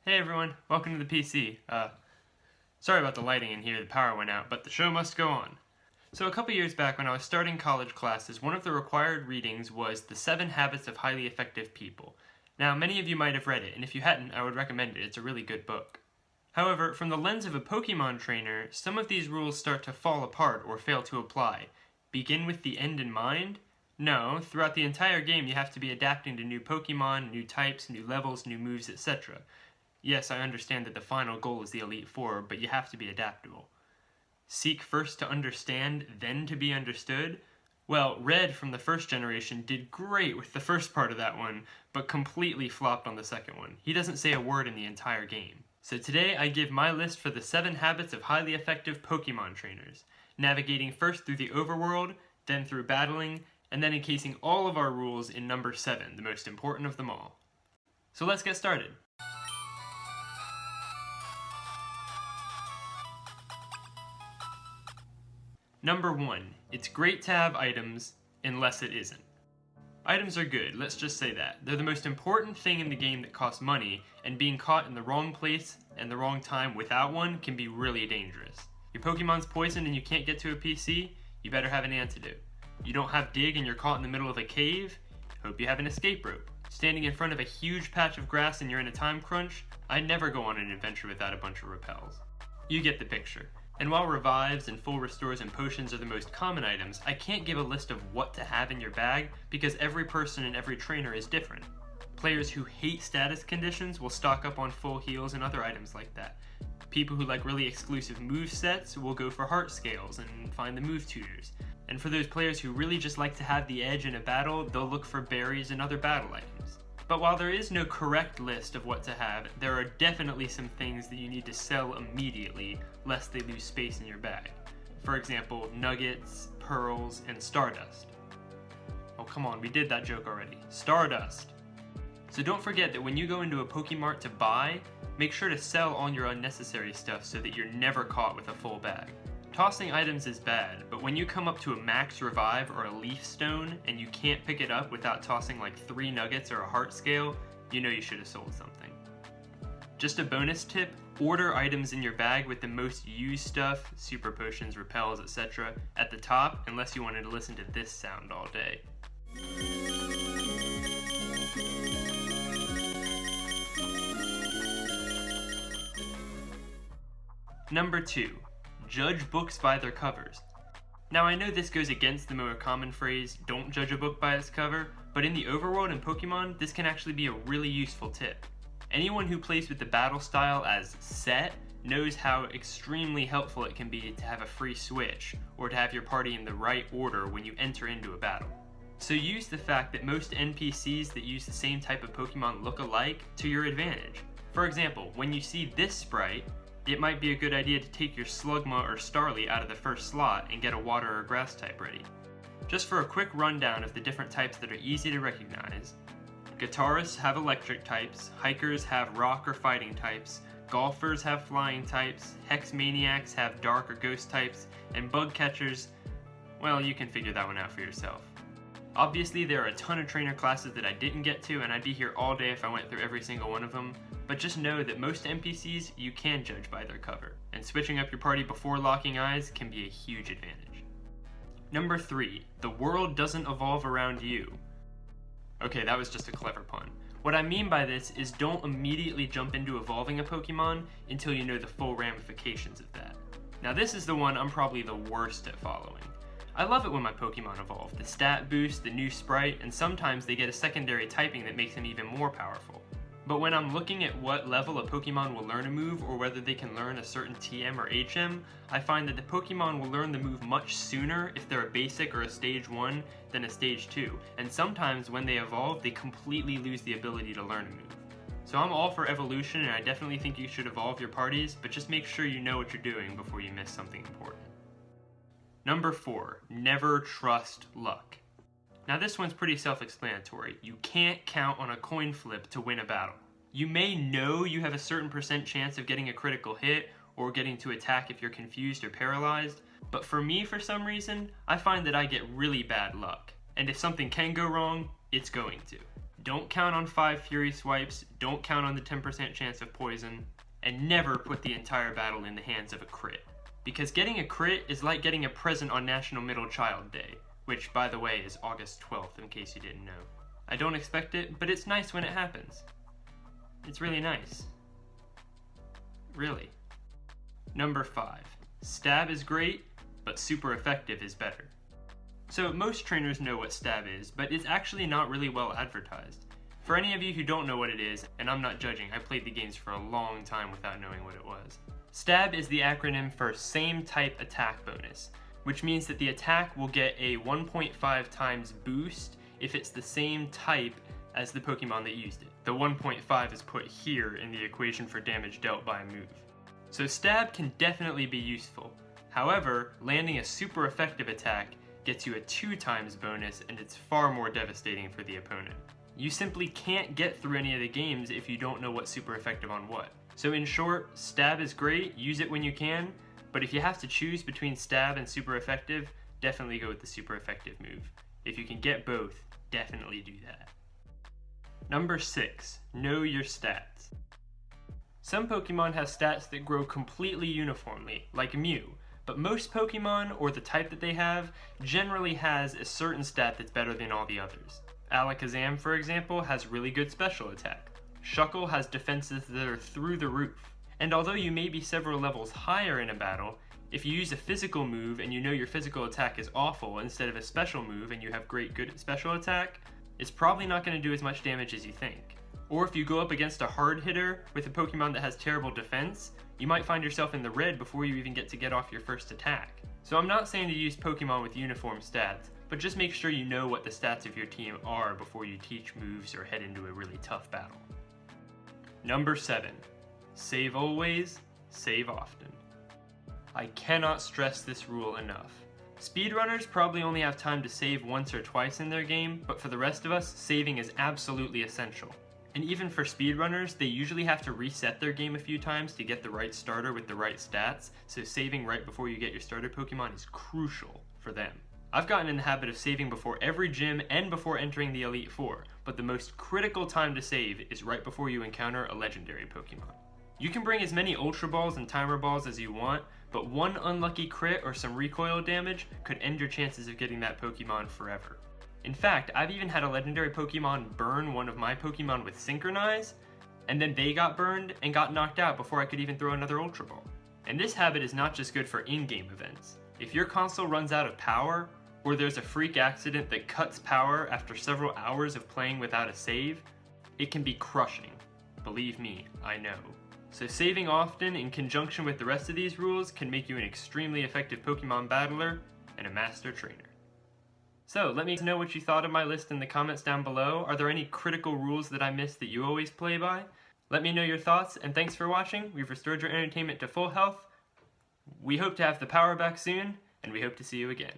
Hey everyone, welcome to the PC. Sorry about the lighting in here, the power went out, but the show must go on. So a couple years back when I was starting college classes, one of the required readings was The 7 Habits of Highly Effective People. Now, many of you might have read it, and if you hadn't, I would recommend it. It's a really good book. However, from the lens of a Pokemon trainer, some of these rules start to fall apart or fail to apply. Begin with the end in mind? No, throughout the entire game you have to be adapting to new Pokemon, new types, new levels, new moves, etc. Yes, I understand that the final goal is the Elite Four, but you have to be adaptable. Seek first to understand, then to be understood? Well, Red from the first generation did great with the first part of that one, but completely flopped on the second one. He doesn't say a word in the entire game. So today I give my list for the 7 habits of highly effective Pokemon trainers, navigating first through the overworld, then through battling, and then encasing all of our rules in number 7, the most important of them all. So let's get started. Number 1. It's great to have items, unless it isn't. Items are good, let's just say that. They're the most important thing in the game that costs money, and being caught in the wrong place and the wrong time without one can be really dangerous. Your Pokemon's poisoned and you can't get to a PC? You better have an antidote. You don't have Dig and you're caught in the middle of a cave? Hope you have an escape rope. Standing in front of a huge patch of grass and you're in a time crunch? I'd never go on an adventure without a bunch of repels. You get the picture. And while revives and full restores and potions are the most common items, I can't give a list of what to have in your bag because every person and every trainer is different. Players who hate status conditions will stock up on full heals and other items like that. People who like really exclusive move sets will go for heart scales and find the move tutors. And for those players who really just like to have the edge in a battle, they'll look for berries and other battle items. But while there is no correct list of what to have, there are definitely some things that you need to sell immediately, lest they lose space in your bag. For example, nuggets, pearls, and stardust. Oh come on, we did that joke already. Stardust! So don't forget that when you go into a Pokemart to buy, make sure to sell all your unnecessary stuff so that you're never caught with a full bag. Tossing items is bad, but when you come up to a max revive or a leaf stone and you can't pick it up without tossing like 3 nuggets or a heart scale, you know you should have sold something. Just a bonus tip, order items in your bag with the most used stuff, super potions, repels, etc. at the top unless you wanted to listen to this sound all day. Number 2. Judge books by their covers. Now I know this goes against the more common phrase, don't judge a book by its cover, but in the overworld and Pokemon, this can actually be a really useful tip. Anyone who plays with the battle style as set knows how extremely helpful it can be to have a free switch, or to have your party in the right order when you enter into a battle. So use the fact that most NPCs that use the same type of Pokemon look alike to your advantage. For example, when you see this sprite, it might be a good idea to take your Slugma or Starly out of the first slot and get a water or grass type ready. Just for a quick rundown of the different types that are easy to recognize. Guitarists have electric types, hikers have rock or fighting types, golfers have flying types, hex maniacs have dark or ghost types, and bug catchers, well, you can figure that one out for yourself. Obviously there are a ton of trainer classes that I didn't get to, and I'd be here all day if I went through every single one of them, but just know that most NPCs you can judge by their cover, and switching up your party before locking eyes can be a huge advantage. Number 3. The world doesn't evolve around you. Okay, that was just a clever pun. What I mean by this is don't immediately jump into evolving a Pokemon until you know the full ramifications of that. Now this is the one I'm probably the worst at following. I love it when my Pokemon evolve, the stat boost, the new sprite, and sometimes they get a secondary typing that makes them even more powerful. But when I'm looking at what level a Pokemon will learn a move or whether they can learn a certain TM or HM, I find that the Pokemon will learn the move much sooner if they're a basic or a stage 1 than a stage 2, and sometimes when they evolve they completely lose the ability to learn a move. So I'm all for evolution and I definitely think you should evolve your parties, but just make sure you know what you're doing before you miss something important. Number 4. Never trust luck. Now this one's pretty self-explanatory. You can't count on a coin flip to win a battle. You may know you have a certain % chance of getting a critical hit or getting to attack if you're confused or paralyzed, but for me, for some reason, I find that I get really bad luck. And if something can go wrong, it's going to. Don't count on 5 Fury Swipes, don't count on the 10% chance of poison, and never put the entire battle in the hands of a crit. Because getting a crit is like getting a present on National Middle Child Day, which, by the way, is August 12th, in case you didn't know. I don't expect it, but it's nice when it happens. It's really nice. Really. Number 5. Stab is great, but super effective is better. So most trainers know what stab is, but it's actually not really well advertised. For any of you who don't know what it is, and I'm not judging, I played the games for a long time without knowing what it was. Stab is the acronym for Same Type Attack Bonus, which means that the attack will get a 1.5 times boost if it's the same type as the Pokemon that used it. The 1.5 is put here in the equation for damage dealt by a move. So stab can definitely be useful. However, landing a super effective attack gets you a 2 times bonus, and it's far more devastating for the opponent. You simply can't get through any of the games if you don't know what's super effective on what. So in short, stab is great, use it when you can, but if you have to choose between stab and super effective, definitely go with the super effective move. If you can get both, definitely do that. Number 6, know your stats. Some Pokemon have stats that grow completely uniformly, like Mew, but most Pokemon, or the type that they have, generally has a certain stat that's better than all the others. Alakazam, for example, has really good special attack. Shuckle has defenses that are through the roof. And although you may be several levels higher in a battle, if you use a physical move and you know your physical attack is awful instead of a special move and you have great good special attack, it's probably not going to do as much damage as you think. Or if you go up against a hard hitter with a Pokemon that has terrible defense, you might find yourself in the red before you even get off your first attack. So I'm not saying to use Pokemon with uniform stats, but just make sure you know what the stats of your team are before you teach moves or head into a really tough battle. Number 7. Save always, save often. I cannot stress this rule enough. Speedrunners probably only have time to save once or twice in their game, but for the rest of us, saving is absolutely essential. And even for speedrunners, they usually have to reset their game a few times to get the right starter with the right stats, so saving right before you get your starter Pokemon is crucial for them. I've gotten in the habit of saving before every gym and before entering the Elite Four, but the most critical time to save is right before you encounter a legendary Pokemon. You can bring as many Ultra Balls and Timer Balls as you want, but one unlucky crit or some recoil damage could end your chances of getting that Pokemon forever. In fact, I've even had a legendary Pokemon burn one of my Pokemon with Synchronize, and then they got burned and got knocked out before I could even throw another Ultra Ball. And this habit is not just good for in-game events. If your console runs out of power, or there's a freak accident that cuts power after several hours of playing without a save, it can be crushing. Believe me, I know. So saving often in conjunction with the rest of these rules can make you an extremely effective Pokemon battler and a master trainer. So let me know what you thought of my list in the comments down below. Are there any critical rules that I missed that you always play by? Let me know your thoughts, and thanks for watching. We've restored your entertainment to full health. We hope to have the power back soon, and we hope to see you again.